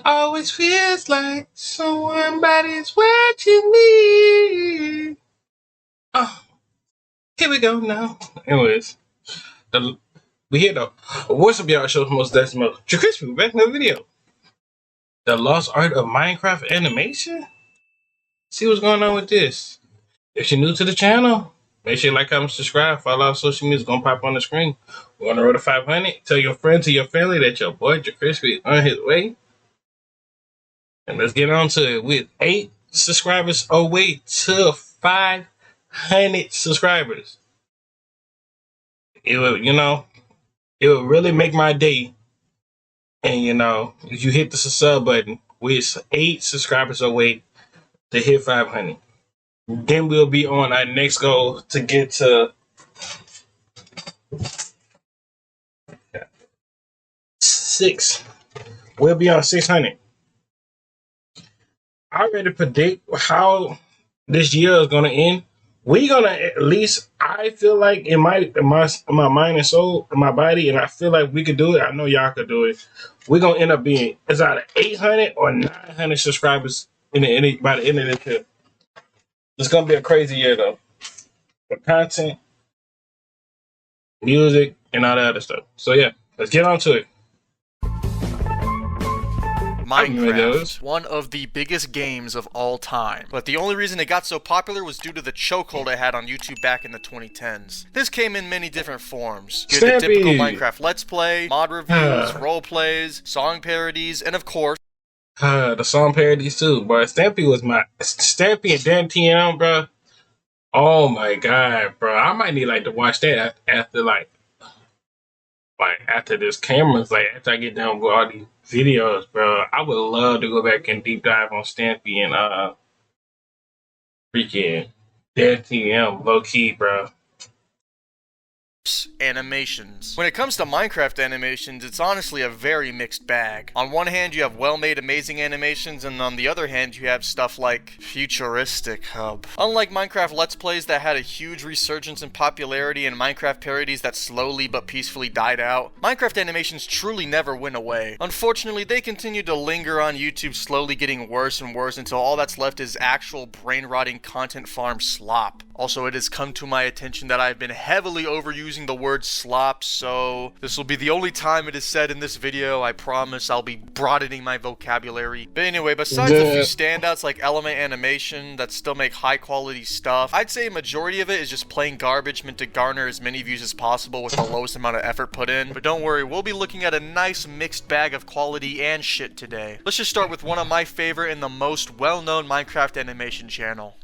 Always feels like somebody's watching me. Oh, here we go now. Anyways, we here though. What's up, y'all? Shows most decimal. Crispy, back in the video. The lost art of Minecraft animation. See what's going on with this. If you're new to the channel, make sure you like, comment, subscribe. Follow our social media. It's gonna pop on the screen. We're on the road to 500. Tell your friends and your family that your boy Crispy is on his way. And let's get on to it. With 8 subscribers away to 500 subscribers. It will, it will really make my day. And if you hit the sub button, we're 8 subscribers away to hit 500. Then we'll be on our next goal to get to 6. We'll be on 600. I already predict how this year is gonna end. We're gonna, at least I feel like in my mind and soul, in my body, and I feel like we could do it. I know y'all could do it. We're gonna end up being it's either 800 or 900 subscribers by the end of this year. It's gonna be a crazy year though, for content, music, and all that other stuff. So yeah, let's get on to it. Minecraft, one of the biggest games of all time. But the only reason it got so popular was due to the chokehold it had on YouTube back in the 2010s. This came in many different forms. You had the typical Minecraft Let's Play, mod reviews, role plays, song parodies, and of course, the song parodies too, bro. Stampy and Dan TM, bro. Oh my god, bro. I might need to watch that after this camera's after I get done with all these videos, bro. I would love to go back and deep dive on Stampy and freaking Dan TM, low key, bro. animations. When it comes to Minecraft animations, it's honestly a very mixed bag. On one hand, you have well-made, amazing animations, and on the other hand, you have stuff like Futuristic Hub. Unlike Minecraft Let's Plays that had a huge resurgence in popularity and Minecraft parodies that slowly but peacefully died out, Minecraft animations truly never went away. Unfortunately, they continue to linger on YouTube, slowly getting worse and worse until all that's left is actual brain-rotting content farm slop. Also, it has come to my attention that I've been heavily overusing the word slop, so this will be the only time it is said in this video. I promise I'll be broadening my vocabulary. But anyway, besides a few standouts like Element Animation that still make high quality stuff, I'd say a majority of it is just plain garbage meant to garner as many views as possible with the lowest amount of effort put in. But don't worry, we'll be looking at a nice mixed bag of quality and shit today. Let's just start with one of my favorite and the most well-known Minecraft animation channel.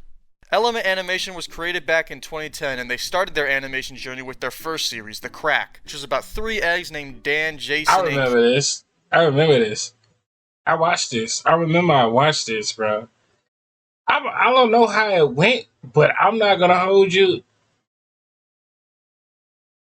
Element Animation was created back in 2010, and they started their animation journey with their first series, The Crack, which was about 3 eggs named Dan, Jason, I remember this. I watched this. I remember I watched this, bro. I don't know how it went, but I'm not gonna hold you.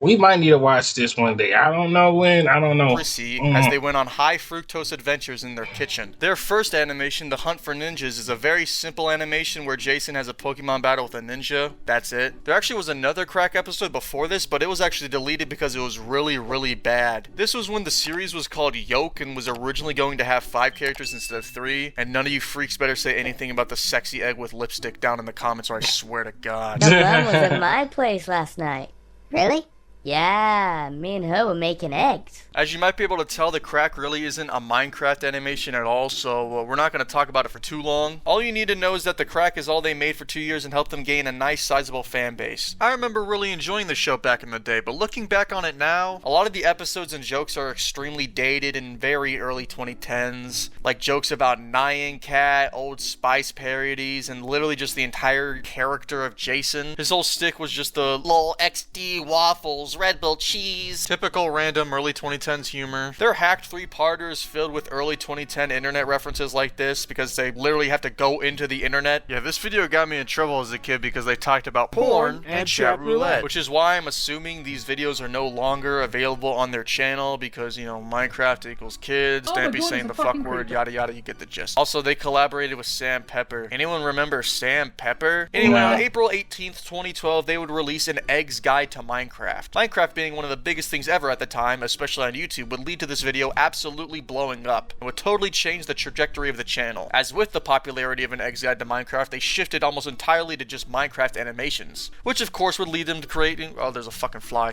We might need to watch this one day. I don't know when. I don't know. As they went on high fructose adventures in their kitchen. Their first animation, The Hunt for Ninjas, is a very simple animation where Jason has a Pokemon battle with a ninja. That's it. There actually was another Crack episode before this, but it was actually deleted because it was really, really bad. This was when the series was called Yoke and was originally going to have 5 characters instead of 3. And none of you freaks better say anything about the sexy egg with lipstick down in the comments, or I swear to God. The mom was at my place last night. Really? Yeah, me and her were making eggs. As you might be able to tell, The Crack really isn't a Minecraft animation at all, so we're not going to talk about it for too long. All you need to know is that The Crack is all they made for 2 years and helped them gain a nice sizable fan base. I remember really enjoying the show back in the day, but looking back on it now, a lot of the episodes and jokes are extremely dated and very early 2010s, like jokes about Nyan Cat, Old Spice parodies, and literally just the entire character of Jason. His whole stick was just the lol XD waffles, Red Bull cheese. Typical random early 2010s humor. They're hacked 3-parters filled with early 2010 internet references like this because they literally have to go into the internet. Yeah, this video got me in trouble as a kid because they talked about porn and chat roulette, which is why I'm assuming these videos are no longer available on their channel because, Minecraft equals kids, Stampy saying the fuck word, yada yada, you get the gist. Also, they collaborated with Sam Pepper. Anyone remember Sam Pepper? Anyway, on April 18th, 2012, they would release an Eggs Guide to Minecraft. Minecraft being one of the biggest things ever at the time, especially on YouTube, would lead to this video absolutely blowing up, and would totally change the trajectory of the channel. As with the popularity of an Eggs Guide to Minecraft, they shifted almost entirely to just Minecraft animations, which of course would lead them to creating— oh, there's a fucking fly.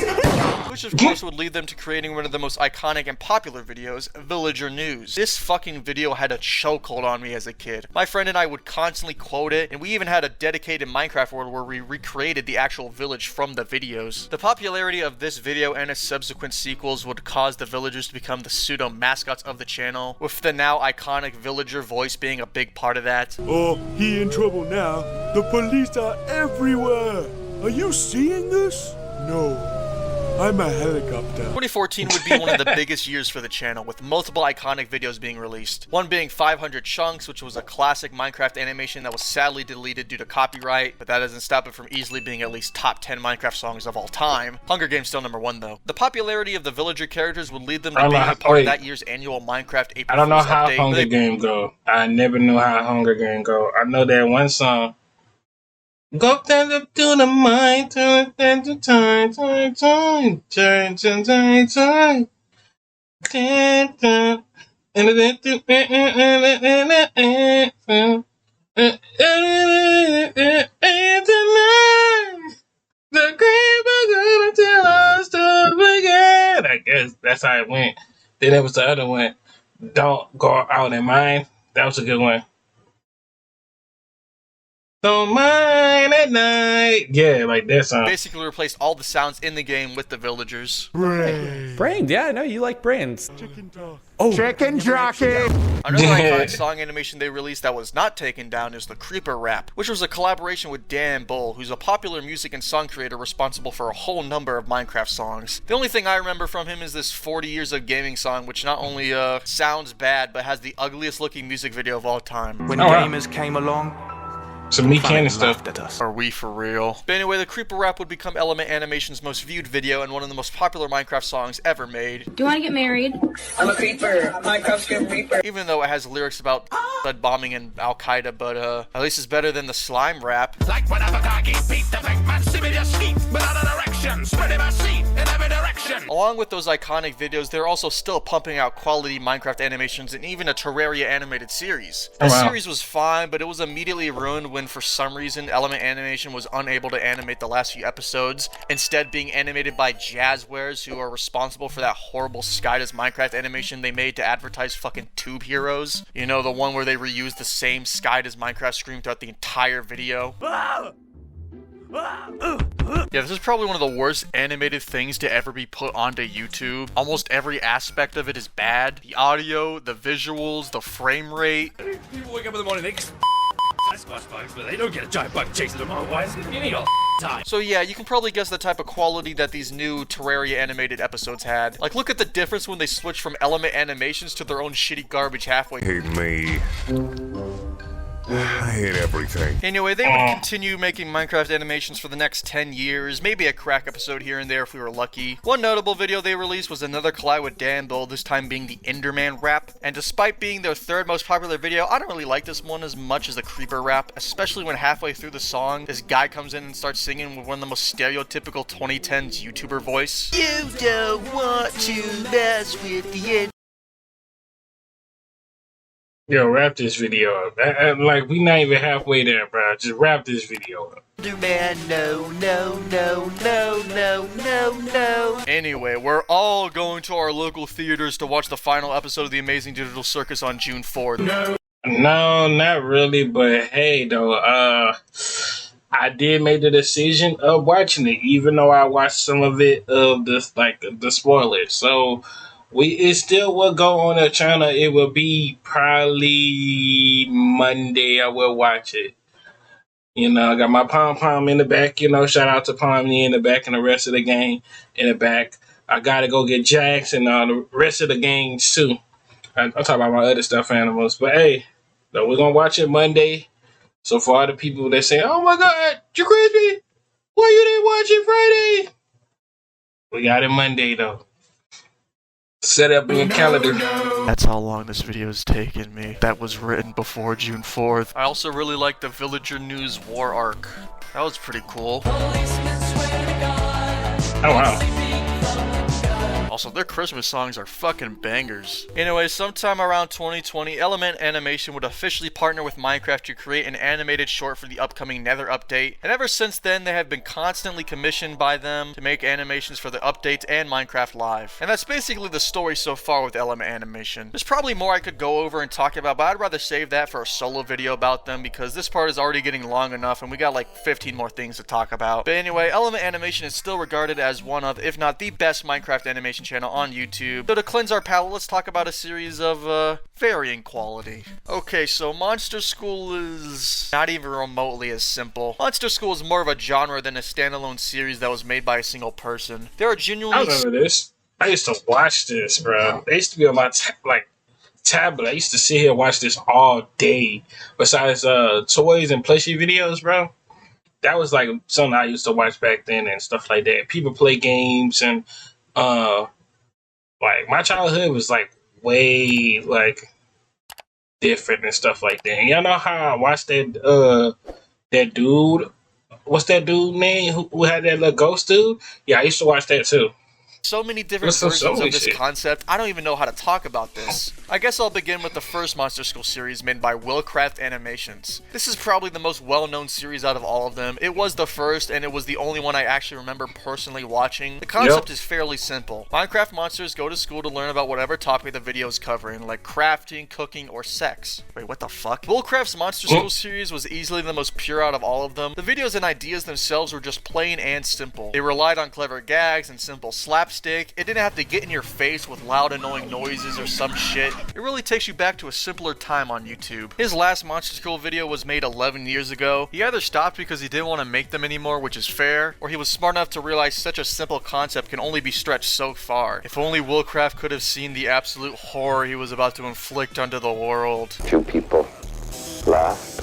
Which of course would lead them to creating one of the most iconic and popular videos, Villager News. This fucking video had a chokehold on me as a kid. My friend and I would constantly quote it, and we even had a dedicated Minecraft world where we recreated the actual village from the videos. The popularity of this video and its subsequent sequels would cause the villagers to become the pseudo mascots of the channel, with the now iconic villager voice being a big part of that. Oh, he in trouble now. The police are everywhere. Are you seeing this? No. I'm a helicopter. 2014 would be one of the biggest years for the channel, with multiple iconic videos being released. One being 500 Chunks, which was a classic Minecraft animation that was sadly deleted due to copyright, but that doesn't stop it from easily being at least top 10 Minecraft songs of all time. Hunger Games still number 1 though. The popularity of the villager characters would lead them to being a part of that year's annual Minecraft April I don't know Fool's how update. Hunger Game go. I never knew how Hunger Game go. I know that one song. Go down up to the mine, turn, turn, turn, turn, turn, turn, turn, turn, turn, turn, turn, turn, and tonight, the creeper gonna tell us to begin. I guess that's how it went. Then there was the other one. Don't go out in mine. That was a good one. Don't mind at night. Yeah, like that song. Basically replaced all the sounds in the game with the villagers. Brains, yeah, I know you like brains. Chicken talk. Oh, Chicken jockey. Another iconic song animation they released that was not taken down is the Creeper Rap, which was a collaboration with Dan Bull, who's a popular music and song creator responsible for a whole number of Minecraft songs. The only thing I remember from him is this 40 Years of Gaming song, which not only sounds bad, but has the ugliest looking music video of all time. When wow. gamers came along, Some meat candy stuff. laughed at us. Are we for real? But anyway, the Creeper Rap would become Element Animation's most viewed video and one of the most popular Minecraft songs ever made. Do you want to get married? I'm a creeper. Minecraft's a creeper. Even though it has lyrics about blood bombing and Al-Qaeda, but at least it's better than the Slime Rap. Like when Abakagi beat the big man, see me just sleep without a direction, spreading my seed in every direction. Along with those iconic videos, they're also still pumping out quality Minecraft animations and even a Terraria animated series. The series was fine, but it was immediately ruined when for some reason Element Animation was unable to animate the last few episodes, instead being animated by Jazzwares, who are responsible for that horrible Sky Does Minecraft animation they made to advertise fucking Tube Heroes. You know, the one where they reused the same Sky Does Minecraft scream throughout the entire video. Yeah, this is probably one of the worst animated things to ever be put onto YouTube. Almost every aspect of it is bad. The audio, the visuals, the frame rate. People wake up in the morning, they squash bugs, but they don't get a giant bug chasing them otherwise. You need all time. So yeah, you can probably guess the type of quality that these new Terraria animated episodes had. Like, look at the difference when they switched from Element Animations to their own shitty garbage halfway. Hate me. I hate everything. Anyway, they would continue making Minecraft animations for the next 10 years, maybe a crack episode here and there if we were lucky. One notable video they released was another collab with Dan Bull, this time being the Enderman Rap. And despite being their third most popular video, I don't really like this one as much as the Creeper Rap, especially when halfway through the song, this guy comes in and starts singing with one of the most stereotypical 2010s YouTuber voice. You don't want to mess with the end. Yo, wrap this video up. Like, we not even halfway there, bro. Just wrap this video up. Man, no. Anyway, we're all going to our local theaters to watch the final episode of The Amazing Digital Circus on June 4th. No, not really, but hey, though, I did make the decision of watching it, even though I watched some of it of the spoilers. So it still will go on the channel. It will be probably Monday. I will watch it. You know, I got my pom-pom in the back. You know, shout out to Pomni in the back and the rest of the gang in the back. I got to go get Jax and the rest of the gang too. I'll talk about my other stuffed animals. But hey, though, we're going to watch it Monday. So for all the people that say, oh my God, you crispy, why you didn't watch it Friday? We got it Monday though. Set up in your calendar. That's how long this video has taken me. That was written before June 4th. I also really like the Villager News War arc. That was pretty cool. Oh wow. Also, their Christmas songs are fucking bangers. Anyway, sometime around 2020, Element Animation would officially partner with Minecraft to create an animated short for the upcoming Nether update, and ever since then they have been constantly commissioned by them to make animations for the updates and Minecraft Live. And that's basically the story so far with Element Animation. There's probably more I could go over and talk about, but I'd rather save that for a solo video about them because this part is already getting long enough and we got like 15 more things to talk about. But anyway, Element Animation is still regarded as one of, if not the best Minecraft animation channel on YouTube. So to cleanse our palate, let's talk about a series of varying quality. Okay, so Monster School is not even remotely as simple. Monster School is more of a genre than a standalone series that was made by a single person. There are genuinely... I remember this. I used to watch this, bro. They used to be on my tablet. I used to sit here and watch this all day. Besides toys and plushie videos, bro. That was like something I used to watch back then and stuff like that. People play games and like my childhood was like way like different and stuff like that. And y'all know how I watched that dude. What's that dude name who had that little ghost dude? Yeah, I used to watch that too. So many different versions of this concept, I don't even know how to talk about this. I guess I'll begin with the first Monster School series made by Willcraft Animations. This is probably the most well-known series out of all of them. It was the first, and it was the only one I actually remember personally watching. The concept is fairly simple. Minecraft monsters go to school to learn about whatever topic the video is covering, like crafting, cooking, or sex. Wait, what the fuck? Willcraft's Monster School series was easily the most pure out of all of them. The videos and ideas themselves were just plain and simple. They relied on clever gags and simple slapstick. It didn't have to get in your face with loud annoying noises or some shit. It really takes you back to a simpler time on YouTube. His last Monster School video was made 11 years ago. He either stopped because he didn't want to make them anymore, which is fair, or he was smart enough to realize such a simple concept can only be stretched so far. If only Willcraft could have seen the absolute horror he was about to inflict onto the world. Few people laughed.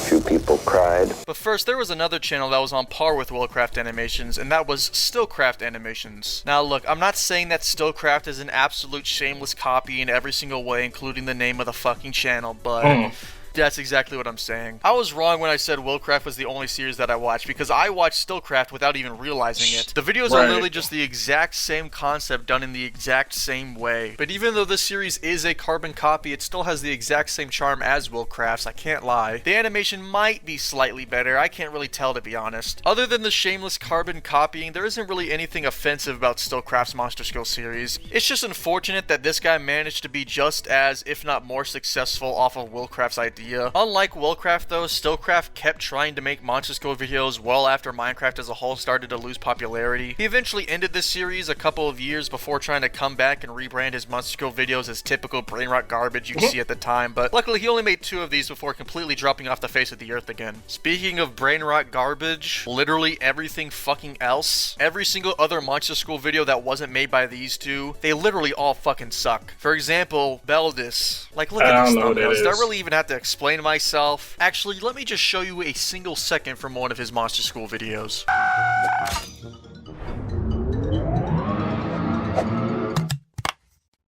Few people cried. But first, there was another channel that was on par with Willcraft Animations, and that was Stillcraft Animations. Now look, I'm not saying that Stillcraft is an absolute shameless copy in every single way, including the name of the fucking channel, but... That's exactly what I'm saying. I was wrong when I said Willcraft was the only series that I watched, because I watched Stillcraft without even realizing it. The videos are literally just the exact same concept done in the exact same way. But even though this series is a carbon copy, it still has the exact same charm as Willcraft's, I can't lie. The animation might be slightly better, I can't really tell to be honest. Other than the shameless carbon copying, there isn't really anything offensive about Stillcraft's Monster School series. It's just unfortunate that this guy managed to be just as, if not more successful off of Willcraft's idea. Unlike Willcraft though, Stillcraft kept trying to make Monster School videos well after Minecraft as a whole started to lose popularity. He eventually ended this series a couple of years before trying to come back and rebrand his Monster School videos as typical brainrot garbage you'd see at the time, but luckily he only made 2 of these before completely dropping off the face of the earth again. Speaking of brainrot garbage, literally everything fucking else, every single other Monster School video that wasn't made by these 2, they literally all fucking suck. For example, Beldis. Like, look at these thumbnails. Do I really even have to explain myself? Actually, let me just show you a single second from one of his Monster School videos.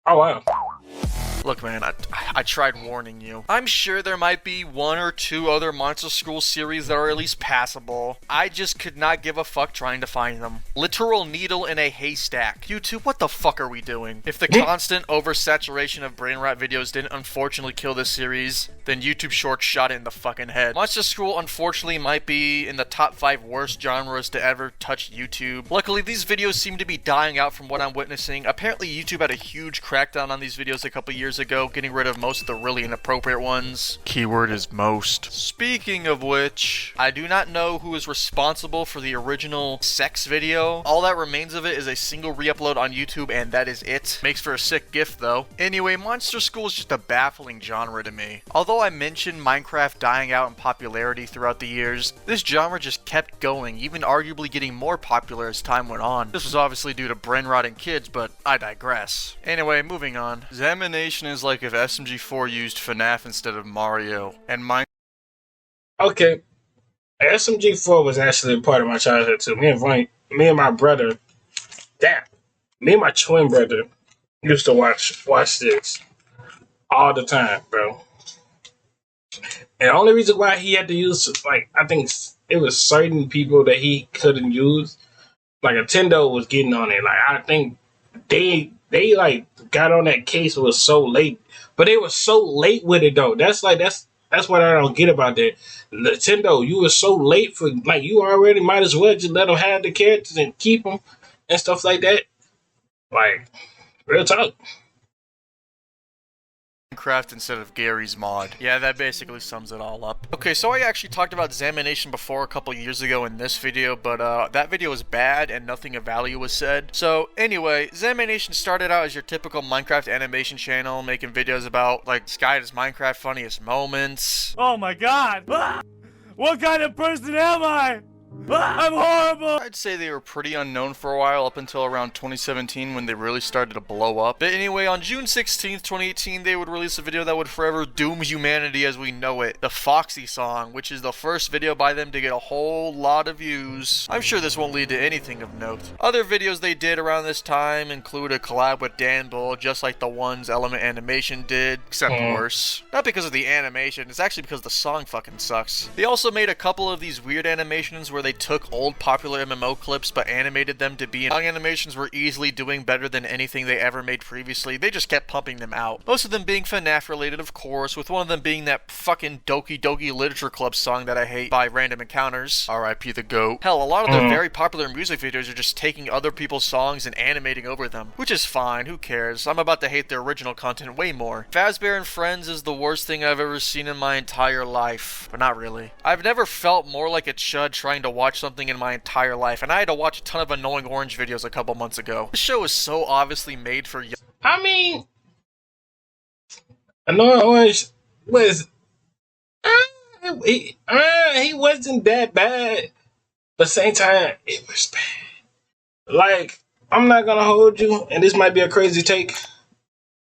Oh wow. Look man, I tried warning you. I'm sure there might be 1 or 2 other Monster School series that are at least passable. I just could not give a fuck trying to find them. Literal needle in a haystack. YouTube, what the fuck are we doing? If the constant oversaturation of brain rot videos didn't unfortunately kill this series, then YouTube Shorts shot it in the fucking head. Monster School unfortunately might be in the top 5 worst genres to ever touch YouTube. Luckily, these videos seem to be dying out from what I'm witnessing. Apparently, YouTube had a huge crackdown on these videos a couple years ago, getting rid of most of the really inappropriate ones. Keyword is most. Speaking of which, I do not know who is responsible for the original sex video. All that remains of it is a single re-upload on YouTube, and that is it. Makes for a sick gift though. Anyway, Monster School is just a baffling genre to me. Although I mentioned Minecraft dying out in popularity throughout the years, this genre just kept going, even arguably getting more popular as time went on. This was obviously due to brain rotting kids, but I digress. Anyway, moving on. Examination is like if SMG4 used FNAF instead of Mario, and Okay. SMG4 was actually a part of my childhood too. Me and my brother, me and my twin brother used to watch this all the time, bro. And the only reason why he had to use, like, I think it was certain people that he couldn't use like Nintendo was getting on it. Like I think they like got on that case was so late, but they were so late with it though. That's what I don't get about that. Nintendo, you were so late for like you already might as well just let them have the characters and keep them and stuff like that. Like real talk. Minecraft instead of Gary's mod. Yeah, that basically sums it all up. Okay, so I actually talked about Zamination before a couple years ago in this video, but that video was bad and nothing of value was said. So anyway, Zamination started out as your typical Minecraft animation channel, making videos about like Sky's Minecraft funniest moments. Oh my god! Ah! What kind of person am I? Ah, I'm horrible! I'd say they were pretty unknown for a while up until around 2017 when they really started to blow up. But anyway, on June 16th, 2018, they would release a video that would forever doom humanity as we know it. The Foxy song, which is the first video by them to get a whole lot of views. I'm sure this won't lead to anything of note. Other videos they did around this time include a collab with Dan Bull, just like the ones Element Animation did, except worse. Not because of the animation, it's actually because the song fucking sucks. They also made a couple of these weird animations where they took old popular MMO clips but animated them to be in. Song animations were easily doing better than anything they ever made previously. They just kept pumping them out. Most of them being FNAF related, of course, with one of them being that fucking Doki Doki Literature Club song that I hate by Random Encounters. R.I.P. the GOAT. Hell, a lot of their very popular music videos are just taking other people's songs and animating over them, which is fine, who cares? I'm about to hate their original content way more. Fazbear and Friends is the worst thing I've ever seen in my entire life, but not really. I've never felt more like a chud trying to watch something in my entire life, and I had to watch a ton of Annoying Orange videos a couple months ago. This show is so obviously made for I mean, Annoying Orange was he wasn't that bad, but same time it was bad. Like I'm not gonna hold you, and this might be a crazy take.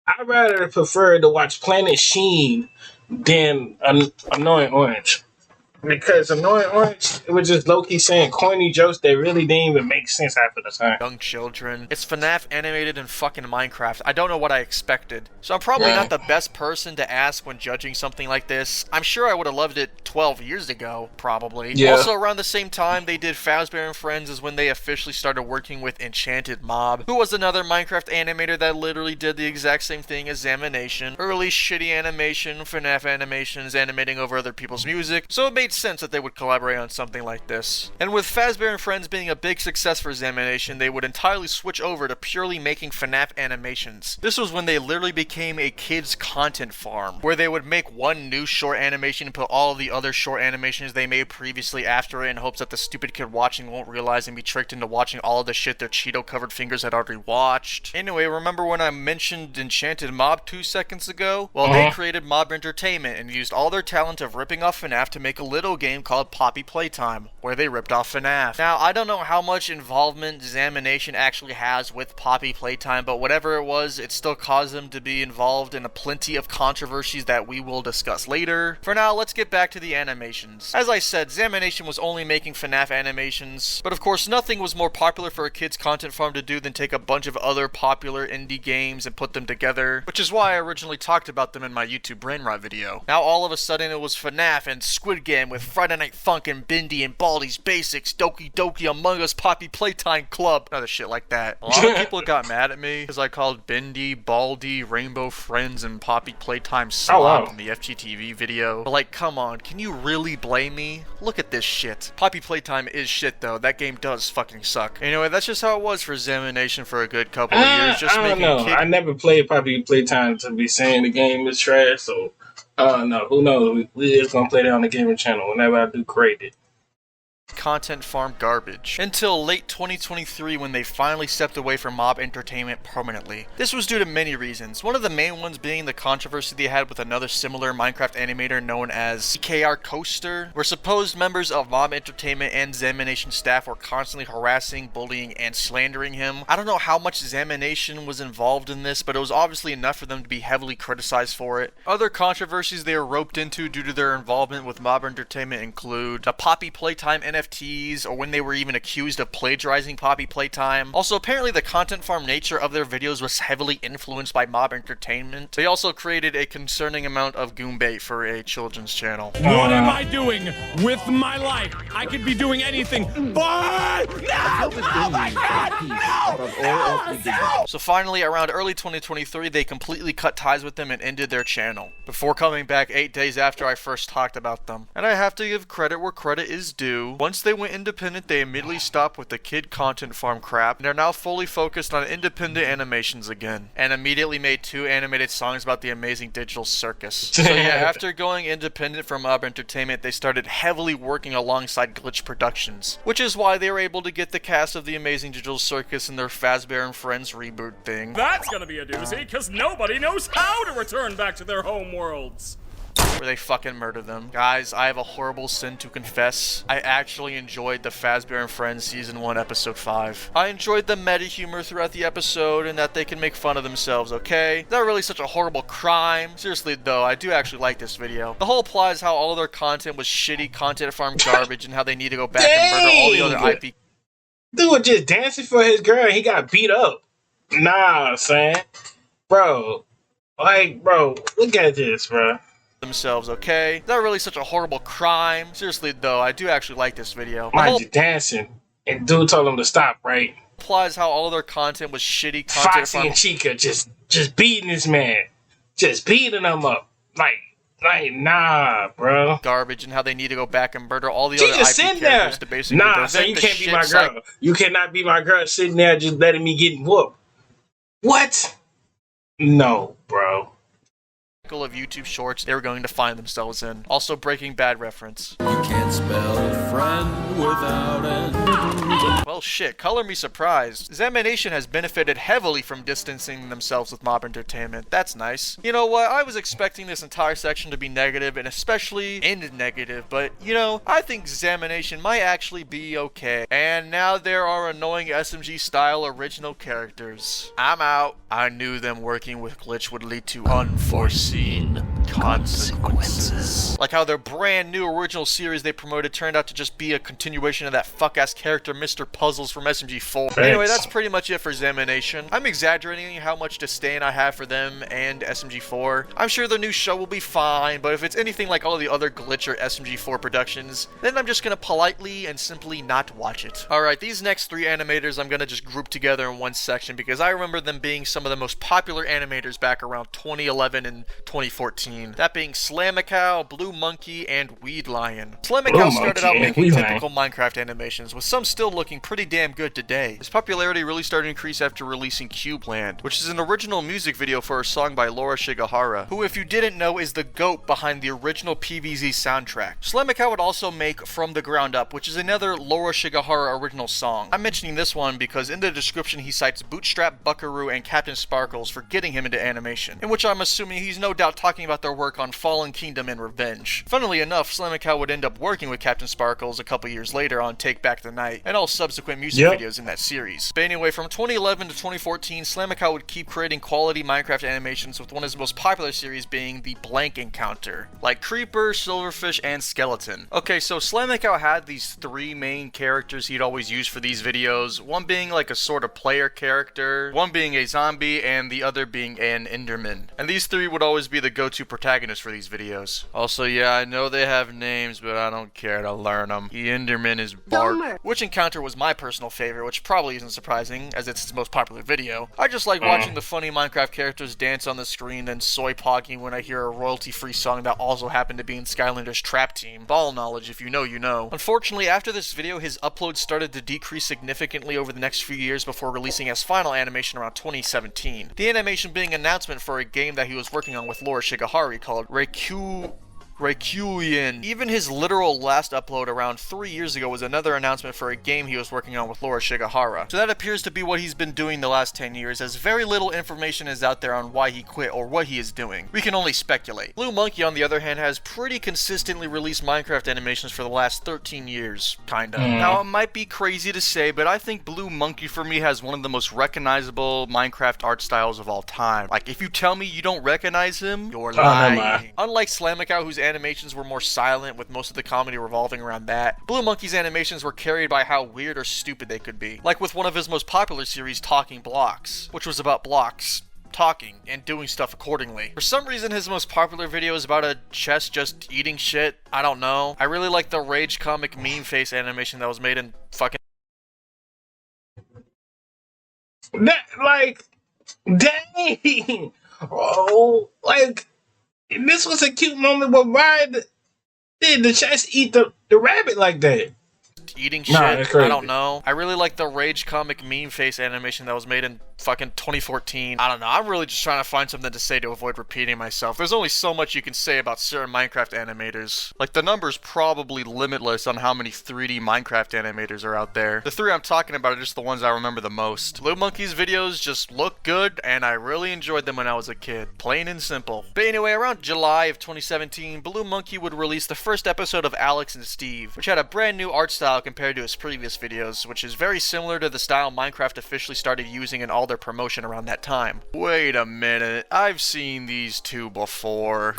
I'd rather prefer to watch Planet Sheen than Annoying Orange. Because Annoying Orange, it was just low-key saying corny jokes that really didn't even make sense half of the time. Young children. It's FNAF animated in fucking Minecraft. I don't know what I expected. So I'm probably not the best person to ask when judging something like this. I'm sure I would have loved it 12 years ago, probably. Yeah. Also, around the same time they did Fazbear and Friends is when they officially started working with Enchanted Mob, who was another Minecraft animator that literally did the exact same thing as Zamination. Early shitty animation, FNAF animations animating over other people's music, so it made sense that they would collaborate on something like this. And with Fazbear and Friends being a big success for Zamination, they would entirely switch over to purely making FNAF animations. This was when they literally became a kids content farm, where they would make one new short animation and put all of the other short animations they made previously after it in hopes that the stupid kid watching won't realize and be tricked into watching all of the shit their Cheeto covered fingers had already watched. Anyway, remember when I mentioned Enchanted Mob 2 seconds ago? Well, they created Mob Entertainment and used all their talent of ripping off FNAF to make a little game called Poppy Playtime, where they ripped off FNAF. Now, I don't know how much involvement Zamination actually has with Poppy Playtime, but whatever it was, it still caused them to be involved in a plenty of controversies that we will discuss later. For now, let's get back to the animations. As I said, Zamination was only making FNAF animations, but of course nothing was more popular for a kids content farm to do than take a bunch of other popular indie games and put them together, which is why I originally talked about them in my YouTube Brain Rot video. Now all of a sudden it was FNAF and Squid Game with Friday Night Funk and Bindi and Baldi's Basics, Doki Doki, Among Us, Poppy Playtime Club, other shit like that. A lot of people got mad at me because I called Bindi, Baldi, Rainbow Friends, and Poppy Playtime slop in the FGTV video. But like, come on, can you really blame me? Look at this shit. Poppy Playtime is shit though, that game does fucking suck. Anyway, that's just how it was for Zamination for a good couple of years. Just I don't know. I never played Poppy Playtime to be saying the game is trash, so no, who knows? We just gonna play that on the gaming channel whenever I do create it. Content farm garbage until late 2023 when they finally stepped away from Mob Entertainment permanently. This was due to many reasons, one of the main ones being the controversy they had with another similar Minecraft animator known as EKR Coaster, where supposed members of Mob Entertainment and Zamination staff were constantly harassing, bullying, and slandering him. I don't know how much Zamination was involved in this, but it was obviously enough for them to be heavily criticized for it. Other controversies they were roped into due to their involvement with Mob Entertainment include the Poppy Playtime NFT NFTs, or when they were even accused of plagiarizing Poppy Playtime. Also, apparently the content farm nature of their videos was heavily influenced by Mob Entertainment. They also created a concerning amount of goombait for a children's channel. What am I doing with my life? I could be doing anything, but no! Oh my God! No! So finally, around early 2023, they completely cut ties with them and ended their channel, before coming back 8 days after I first talked about them. And I have to give credit where credit is due. Once they went independent, they immediately stopped with the kid content farm crap, and are now fully focused on independent animations again, and immediately made 2 animated songs about the amazing digital circus. So yeah, after going independent from Mob Entertainment, they started heavily working alongside Glitch Productions, which is why they were able to get the cast of the amazing digital circus in their Fazbear and Friends reboot thing. That's gonna be a doozy, because nobody knows how to return back to their home worlds. Where they fucking murder them. Guys, I have a horrible sin to confess. I actually enjoyed the Fazbear and Friends Season 1, Episode 5. I enjoyed the meta humor throughout the episode and that they can make fun of themselves, okay? Not really such a horrible crime. Seriously though, I do actually like this video. The whole plot is how all of their content was shitty content farm garbage and how they need to go back and murder all the other IP. Dude was just dancing for his girl and he got beat up. Nah, son. Bro. Like, bro, look at this, bro. Themselves, okay? Not really such a horrible crime. Seriously though, I do actually like this video. Mind you, dancing. And dude told him to stop, right? Implies how all of their content was shitty content. Foxy and Chica just beating this man. Just beating him up. Like, nah, bro. Garbage, and how they need to go back and murder all the She other just IP sitting characters there. to basically Nah, so you can't be my girl. You cannot be my girl sitting there just letting me get whooped. What? No, bro. Of YouTube shorts they were going to find themselves in. Also, Breaking Bad reference. You can't spell friend without an... Well, shit, color me surprised. Zemination has benefited heavily from distancing themselves with Mob Entertainment. That's nice. You know what, I was expecting this entire section to be negative, and especially end negative, but, you know, I think Zemination might actually be okay. And now there are annoying SMG-style original characters. I'm out. I knew them working with Glitch would lead to unforeseen consequences. Like how their brand new original series they promoted turned out to just be a continuation of that fuck-ass character Mr. Puzzles from SMG4. Thanks. Anyway, that's pretty much it for Zemination. I'm exaggerating how much disdain I have for them and SMG4. I'm sure the new show will be fine, but if it's anything like all of the other Glitch or SMG4 productions, then I'm just gonna politely and simply not watch it. Alright, these next 3 animators I'm gonna just group together in one section because I remember them being some of the most popular animators back around 2011 and 2014. That being Slamicow, Blue Monkey, and Weed Lion. Slamicow started out making typical Minecraft animations, with some still looking pretty damn good today. His popularity really started to increase after releasing Cubeland, which is an original music video for a song by Laura Shigehara, who, if you didn't know, is the GOAT behind the original PvZ soundtrack. Slamicow would also make From the Ground Up, which is another Laura Shigehara original song. I'm mentioning this one because in the description he cites Bootstrap, Buckaroo, and Captain Sparkles for getting him into animation, in which I'm assuming he's no doubt talking about their work on Fallen Kingdom and Revenge. Funnily enough, Slamicow would end up working with Captain Sparkles a couple years later on Take Back the Night, and all subsequent music videos in that series. But anyway, from 2011 to 2014, Slamicow would keep creating quality Minecraft animations, with one of his most popular series being the Blank Encounter, like Creeper, Silverfish, and Skeleton. Okay, so Slamicow had these 3 main characters he'd always use for these videos, one being like a sort of player character, one being a zombie, and the other being an Enderman. And these 3 would always be the go-to protagonists for these videos. Also, yeah, I know they have names, but I don't care to learn them. The Enderman is Bart. Which Encounter was my personal favorite, which probably isn't surprising, as it's his most popular video. I just like watching the funny Minecraft characters dance on the screen and soy pogging when I hear a royalty-free song that also happened to be in Skylanders Trap Team. Ball knowledge, if you know, you know. Unfortunately, after this video, his uploads started to decrease significantly over the next few years before releasing his final animation around 2017. The animation being an announcement for a game that he was working on with Laura Shigehara called Requiem. Even his literal last upload around 3 years ago was another announcement for a game he was working on with Laura Shigehara. So that appears to be what he's been doing the last 10 years, as very little information is out there on why he quit or what he is doing. We can only speculate. Blue Monkey, on the other hand, has pretty consistently released Minecraft animations for the last 13 years, kinda. Now, it might be crazy to say, but I think Blue Monkey for me has one of the most recognizable Minecraft art styles of all time. Like, if you tell me you don't recognize him, you're lying. Unlike Slamicow, whose animations were more silent, with most of the comedy revolving around that. Blue Monkey's animations were carried by how weird or stupid they could be. Like with one of his most popular series, Talking Blocks, which was about blocks talking and doing stuff accordingly. For some reason, his most popular video is about a chest just eating shit. I don't know. I really like the Rage Comic meme face animation that was made in fucking... That, like, dang! Oh, like, this was a cute moment, but why did the chest eat the rabbit like that? Eating shit. I don't know. I really like the Rage Comic meme face animation that was made in fucking 2014. I don't know. I'm really just trying to find something to say to avoid repeating myself. There's only so much you can say about certain Minecraft animators. Like, the number's probably limitless on how many 3D Minecraft animators are out there. The three I'm talking about are just the ones I remember the most. Blue Monkey's videos just look good, and I really enjoyed them when I was a kid. Plain and simple. But anyway, around July of 2017, Blue Monkey would release the first episode of Alex and Steve, which had a brand new art style compared to his previous videos, which is very similar to the style Minecraft officially started using in all their promotion around that time. Wait a minute, I've seen these two before.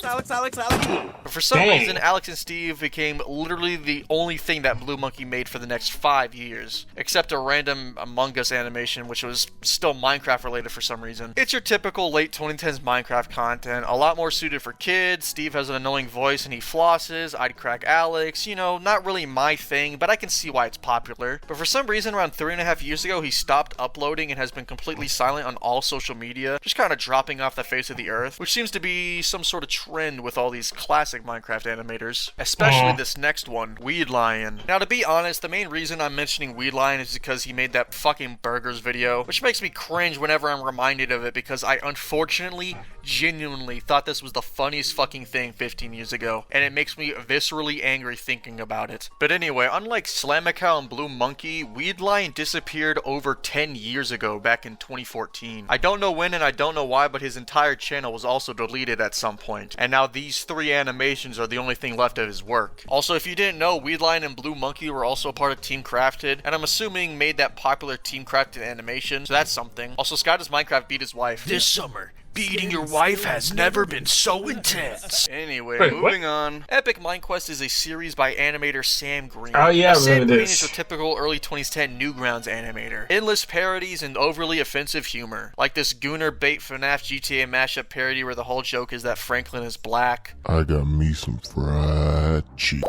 Alex. But for some reason, Alex and Steve became literally the only thing that Blue Monkey made for the next 5 years, except a random Among Us animation, which was still Minecraft related for some reason. It's your typical late 2010s Minecraft content, a lot more suited for kids. Steve has an annoying voice and he flosses. I'd crack Alex, you know, not really my thing, but I can see why it's popular. But for some reason, around 3.5 years ago, he stopped uploading and has been completely silent on all social media, just kind of dropping off the face of the earth, which seems to be some sort of trend with all these classic Minecraft animators, especially this next one, Weed Lion. Now, to be honest, the main reason I'm mentioning Weed Lion is because he made that fucking burgers video, which makes me cringe whenever I'm reminded of it, because I unfortunately genuinely thought this was the funniest fucking thing 15 years ago, and it makes me viscerally angry thinking about it. But anyway, unlike Slamicow and Blue Monkey, Weed Lion disappeared over 10 years ago, back in 2014. I don't know when and I don't know why, but his entire channel was also deleted at some point, and now these 3 animations are the only thing left of his work. Also, if you didn't know, Weed Lion and Blue Monkey were also a part of Team Crafted, and I'm assuming made that popular Team Crafted animation, so that's something. Also, Sky Does Minecraft beat his wife. This summer, beating your wife has never been so intense. Anyway, moving on. Epic Mind-Quest is a series by animator Sam Green. Oh yeah, Sam Green is your typical early 2010 Newgrounds animator. Endless parodies and overly offensive humor. Like this Gooner Bait FNAF GTA mashup parody where the whole joke is that Franklin is black. I got me some fried chicken.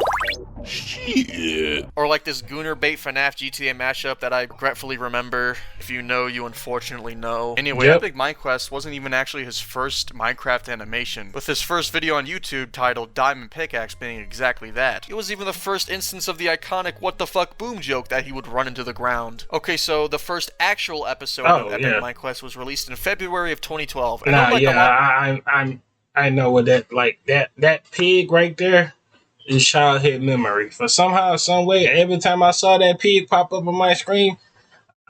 Shit. Or like this Gooner Bait FNAF GTA mashup that I regretfully remember. If you know, you unfortunately know. Anyway, Epic Mind-Quest wasn't even actually his first Minecraft animation, with his first video on YouTube titled Diamond Pickaxe being exactly that. It was even the first instance of the iconic what the fuck boom joke that he would run into the ground. Okay, so the first actual episode of Epic Minecraft was released in February of 2012. And I know what that pig right there is childhood memory. For somehow, some way, every time I saw that pig pop up on my screen,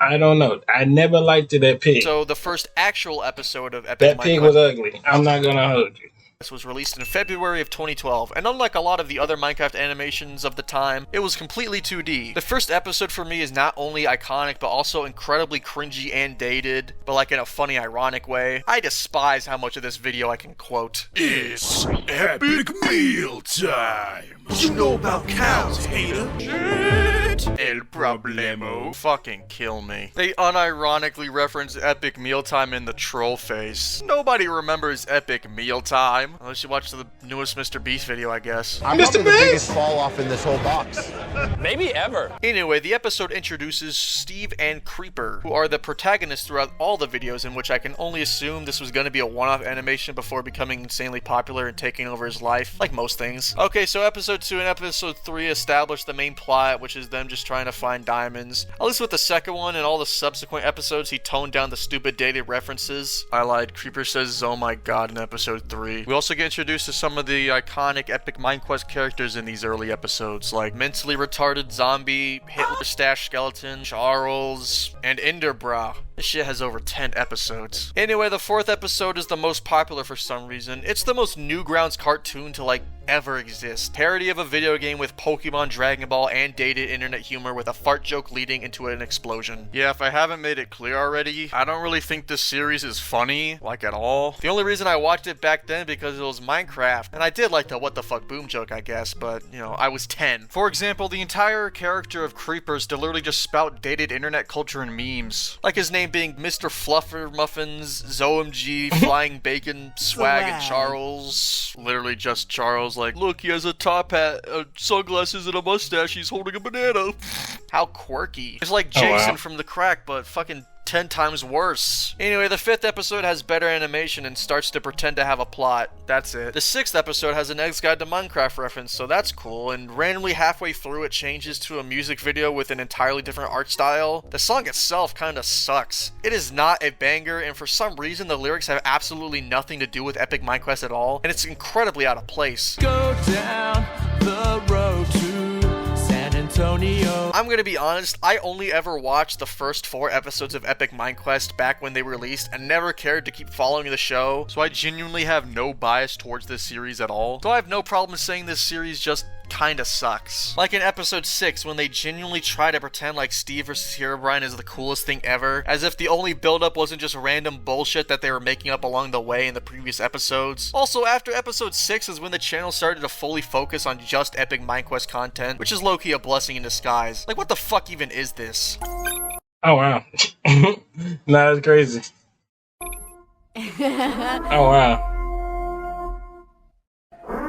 I don't know. I never liked that pig. So the first actual episode of Epic That pig was ugly. I'm not gonna hold you. This was released in February of 2012, and unlike a lot of the other Minecraft animations of the time, it was completely 2D. The first episode for me is not only iconic, but also incredibly cringy and dated, but like in a funny, ironic way. I despise how much of this video I can quote. It's epic meal time. You know about cows, hater. Shit. El problemo. Fucking kill me. They unironically reference Epic Mealtime in the troll face. Nobody remembers Epic Mealtime. Unless you watch the newest Mr. Beast video, I guess. I'm probably the biggest fall off in this whole box. Maybe ever. Anyway, the episode introduces Steve and Creeper, who are the protagonists throughout all the videos, in which I can only assume this was going to be a one-off animation before becoming insanely popular and taking over his life, like most things. Okay, so episode 2 and episode 3 establish the main plot, which is them just trying to find diamonds. At least with the second one and all the subsequent episodes, he toned down the stupid dated references. I lied. Creeper says, "Oh my god," in episode 3. We also get introduced to some of the iconic Epic Mind-Quest characters in these early episodes, like mentally retarded zombie, Hitler stash skeleton, Charles, and Enderbra. This shit has over 10 episodes. Anyway, the 4th episode is the most popular for some reason. It's the most Newgrounds cartoon to like ever exist. Parody of a video game with Pokemon, Dragon Ball, and dated internet humor with a fart joke leading into an explosion. Yeah, if I haven't made it clear already, I don't really think this series is funny, like at all. The only reason I watched it back then because it was Minecraft, and I did like the what the fuck boom joke, I guess, but, you know, I was 10. For example, the entire character of Creepers to literally just spout dated internet culture and memes. Like his name being Mr. Fluffer Muffins, ZOMG, Flying Bacon, Swag, and Charles. Literally just Charles. Like, look, he has a top hat, sunglasses, and a mustache. He's holding a banana. How quirky. It's like Jason from The Crack, but fucking 10 times worse. Anyway, the 5th episode has better animation and starts to pretend to have a plot. That's it. The 6th episode has an Eggs Guide to Minecraft reference, so that's cool, and randomly halfway through it changes to a music video with an entirely different art style. The song itself kinda sucks. It is not a banger, and for some reason the lyrics have absolutely nothing to do with Epic Minecraft at all, and it's incredibly out of place. Go down the road to San Antonio. I'm gonna be honest, I only ever watched the first 4 episodes of Epic Minecraft back when they were released and never cared to keep following the show, so I genuinely have no bias towards this series at all. So I have no problem saying this series just kinda sucks. Like in episode 6 when they genuinely try to pretend like Steve vs. Herobrine is the coolest thing ever, as if the only build-up wasn't just random bullshit that they were making up along the way in the previous episodes. Also, after episode 6 is when the channel started to fully focus on just Epic Minecraft content, which is low-key a blessing in disguise. Like, what the fuck even is this? Oh wow. Nah, that's crazy. Oh wow.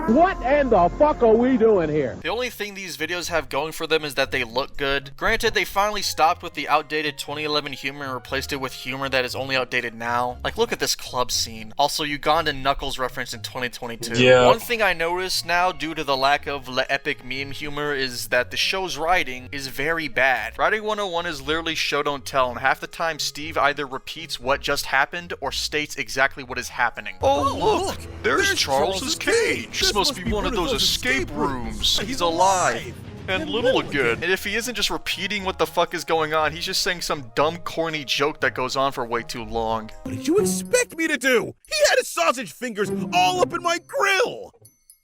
What in the fuck are we doing here? The only thing these videos have going for them is that they look good. Granted, they finally stopped with the outdated 2011 humor and replaced it with humor that is only outdated now. Like, look at this club scene. Also, Ugandan Knuckles reference in 2022. Yeah. One thing I noticed now, due to the lack of epic meme humor, is that the show's writing is very bad. Writing 101 is literally show don't tell, and half the time Steve either repeats what just happened or states exactly what is happening. Oh, look! There's Charles's cage! This must be one of those escape rooms! He's alive! And little again. And if he isn't just repeating what the fuck is going on, he's just saying some dumb, corny joke that goes on for way too long. What did you expect me to do? He had his sausage fingers all up in my grill!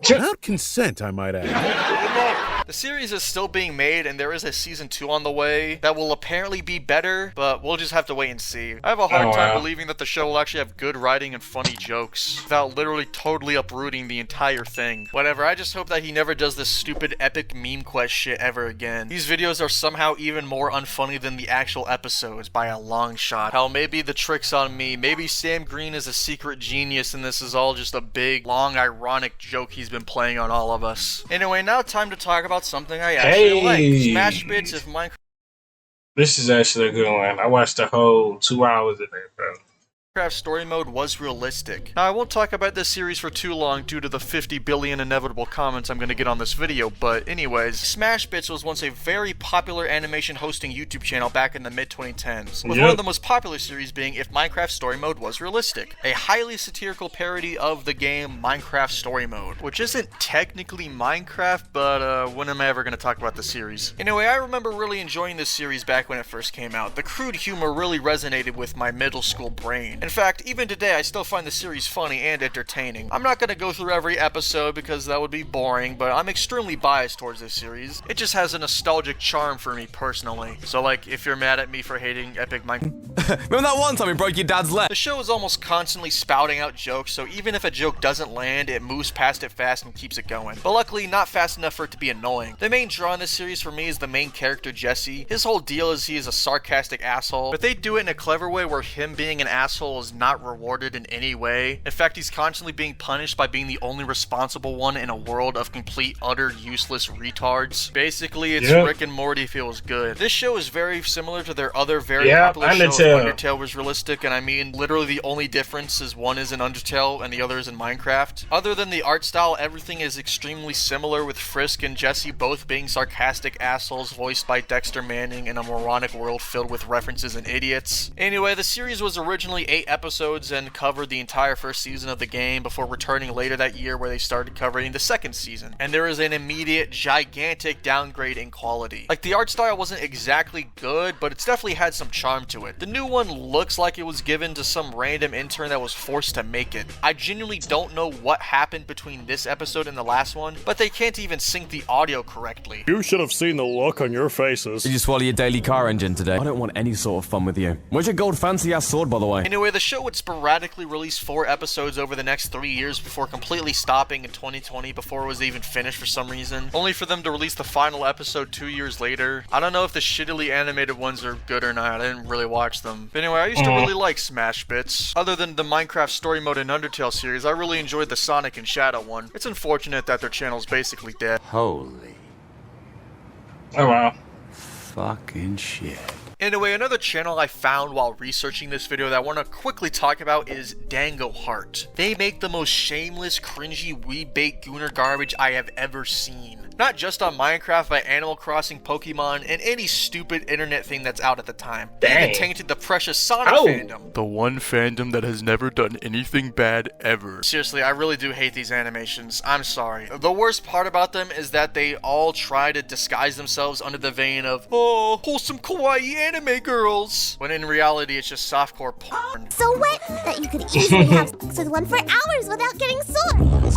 Without consent, I might add. The series is still being made, and there is a season 2 on the way that will apparently be better, but we'll just have to wait and see. I have a hard time believing that the show will actually have good writing and funny jokes, without literally totally uprooting the entire thing. Whatever, I just hope that he never does this stupid epic meme quest shit ever again. These videos are somehow even more unfunny than the actual episodes by a long shot. Hell, maybe the trick's on me. Maybe Sam Green is a secret genius and this is all just a big, long, ironic joke he's been playing on all of us. Anyway, now time to talk about something I actually like. Smash Bits of Minecraft. This is actually a good one. I watched the whole 2 hours of it, bro. Story mode was realistic. Now, I won't talk about this series for too long due to the 50 billion inevitable comments I'm going to get on this video, but anyways, Smash Bits was once a very popular animation hosting YouTube channel back in the mid-2010s, with one of the most popular series being If Minecraft Story Mode Was Realistic, a highly satirical parody of the game Minecraft Story Mode, which isn't technically Minecraft, but when am I ever going to talk about the series? Anyway, I remember really enjoying this series back when it first came out. The crude humor really resonated with my middle school brain. In fact, even today I still find the series funny and entertaining. I'm not going to go through every episode because that would be boring, but I'm extremely biased towards this series. It just has a nostalgic charm for me personally. So like, if you're mad at me for hating Epic Minecraft... Remember that one time we broke your dad's leg? The show is almost constantly spouting out jokes, so even if a joke doesn't land, it moves past it fast and keeps it going. But luckily, not fast enough for it to be annoying. The main draw in this series for me is the main character, Jesse. His whole deal is he is a sarcastic asshole, but they do it in a clever way where him being an asshole is not rewarded in any way. In fact, he's constantly being punished by being the only responsible one in a world of complete, utter, useless retards. Basically, it's Rick and Morty feels good. This show is very similar to their other very popular show, Undertale Was Realistic, and I mean, literally the only difference is one is in Undertale and the other is in Minecraft. Other than the art style, everything is extremely similar, with Frisk and Jesse both being sarcastic assholes voiced by Dexter Manning in a moronic world filled with references and idiots. Anyway, the series was originally 8 8 episodes and covered the entire first season of the game before returning later that year where they started covering the second season. And there is an immediate, gigantic downgrade in quality. Like, the art style wasn't exactly good, but it's definitely had some charm to it. The new one looks like it was given to some random intern that was forced to make it. I genuinely don't know what happened between this episode and the last one, but they can't even sync the audio correctly. You should have seen the look on your faces. Did you swallow your daily car engine today? I don't want any sort of fun with you. Where's your gold fancy-ass sword, by the way? Anyway, the show would sporadically release 4 episodes over the next 3 years before completely stopping in 2020 before it was even finished for some reason, only for them to release the final episode 2 years later. I don't know if the shittily animated ones are good or not. I didn't really watch them. But anyway, I used to really like Smash Bits. Other than the Minecraft Story Mode and Undertale series, I really enjoyed the Sonic and Shadow one. It's unfortunate that their channel's basically dead. Holy. Oh, wow. Fucking shit. Anyway, another channel I found while researching this video that I want to quickly talk about is Dango Heart. They make the most shameless, cringy, weed-bait gooner garbage I have ever seen. Not just on Minecraft, but Animal Crossing, Pokemon, and any stupid internet thing that's out at the time. They even tainted the precious Sonic fandom. The one fandom that has never done anything bad ever. Seriously, I really do hate these animations. I'm sorry. The worst part about them is that they all try to disguise themselves under the vein of, oh, wholesome kawaii anime girls, when in reality it's just softcore porn. So wet that you could easily have sex with one for hours without getting sore.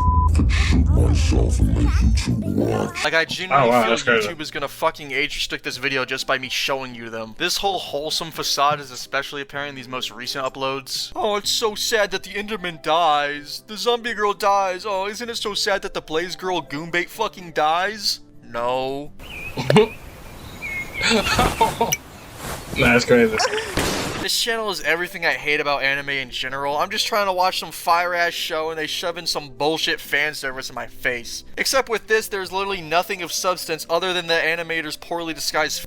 Like, I genuinely feel YouTube is gonna fucking age restrict this video just by me showing you them. This whole wholesome facade is especially apparent in these most recent uploads. Oh, it's so sad that the Enderman dies. The zombie girl dies. Oh, isn't it so sad that the Blaze Girl Goombait fucking dies? No. That's crazy. This channel is everything I hate about anime in general. I'm just trying to watch some fire-ass show and they shove in some bullshit fan service in my face. Except with this, there's literally nothing of substance other than the animator's poorly disguised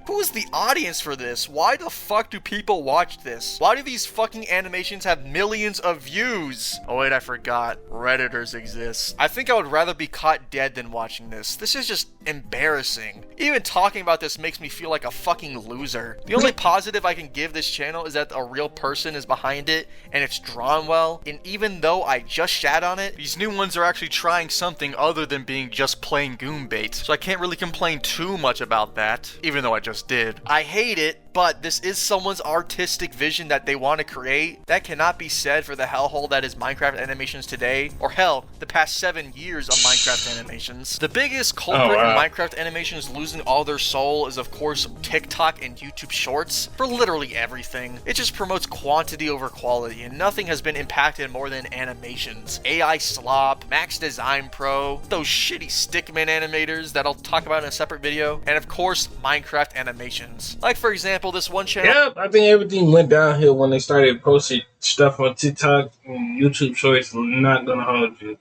Who is the audience for this? Why the fuck do people watch this? Why do these fucking animations have millions of views? Oh wait, I forgot. Redditors exist. I think I would rather be caught dead than watching this. This is just embarrassing. Even talking about this makes me feel like a fucking loser. The only positive I can give this channel is that a real person is behind it and it's drawn well, and even though I just shat on it, these new ones are actually trying something other than being just plain goombait, so I can't really complain too much about that, even though I just did. I hate it, but this is someone's artistic vision that they want to create. That cannot be said for the hellhole that is Minecraft animations today, or hell, the past 7 years of Minecraft animations. The biggest culprit in Minecraft animations losing all their soul is of course TikTok and YouTube Shorts, for literally everything. It just promotes quantity over quality, and nothing has been impacted more than animations. AI Slop, Max Design Pro, those shitty Stickman animators that I'll talk about in a separate video, and of course Minecraft animations. Like for example, this one channel. Yep, I think everything went downhill when they started posting stuff on TikTok and YouTube Shorts. I'm not gonna hold you.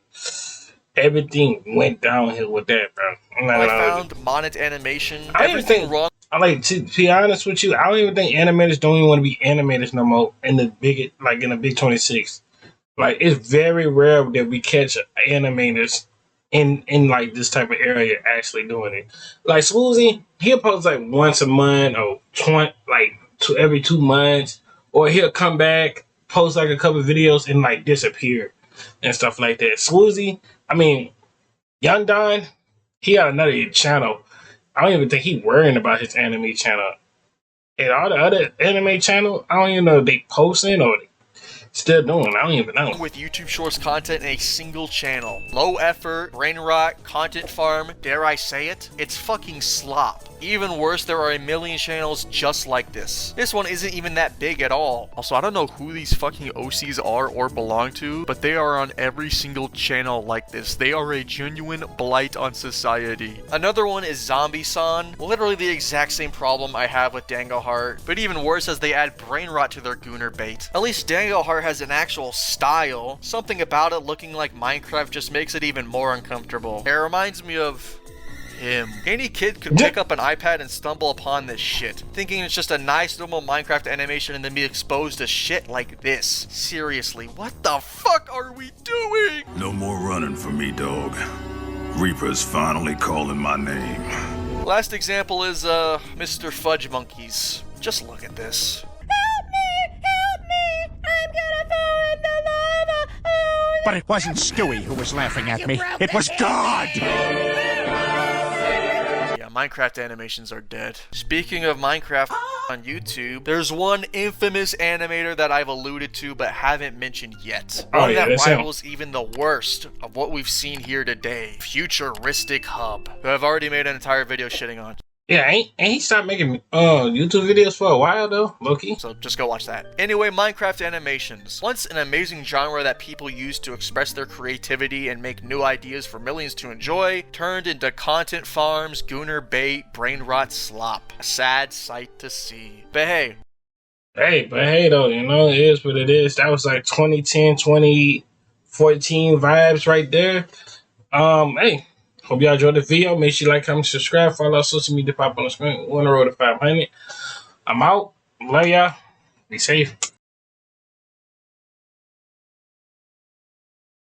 Everything went downhill with that, bro. I found Monet Animation. I don't even think wrong. I like to be honest with you. I don't even think animators don't even want to be animators no more in the big, like in the Big 26. Like it's very rare that we catch animators in like this type of area actually doing it. Like Swoozy, he'll post like once a month or every 2 months, or he'll come back, post like a couple of videos and like disappear and stuff like that. Swoozy, I mean, Young Don, he got another channel. I don't even think he's worrying about his anime channel. And all the other anime channel, I don't even know if they posting or they still doing. I don't even know. With YouTube Shorts content in a single channel. Low effort, brain rot, content farm, dare I say it? It's fucking slop. Even worse, there are a million channels just like this. This one isn't even that big at all. Also, I don't know who these fucking OCs are or belong to, but they are on every single channel like this. They are a genuine blight on society. Another one is Zombie-san. Literally the exact same problem I have with Dango Heart, but even worse as they add brain rot to their gooner bait. At least Dango Heart has an actual style. Something about it looking like Minecraft just makes it even more uncomfortable. It reminds me of him. Any kid could pick up an iPad and stumble upon this shit, thinking it's just a nice normal Minecraft animation and then be exposed to shit like this. Seriously, what the fuck are we doing? No more running for me, dog. Reaper's finally calling my name. Last example is Mr. Fudge Monkeys. Just look at this. Help me! Help me! But it wasn't Stewie who was laughing at me. It was God! Yeah, Minecraft animations are dead. Speaking of Minecraft on YouTube, there's one infamous animator that I've alluded to but haven't mentioned yet. One that rivals even the worst of what we've seen here today. Futuristic Hub, who I've already made an entire video shitting on. Yeah, ain't he stopped making YouTube videos for a while though, Loki? So just go watch that. Anyway, Minecraft animations. Once an amazing genre that people use to express their creativity and make new ideas for millions to enjoy, turned into content farms, gooner bait, brain rot slop. A sad sight to see. But hey. Hey though, you know, it is what it is. That was like 2010, 2014 vibes right there. Hey. Hope y'all enjoyed the video. Make sure you like, comment, subscribe, follow our social media pop on the screen. We're on the road to 500. I'm out. Love y'all. Be safe.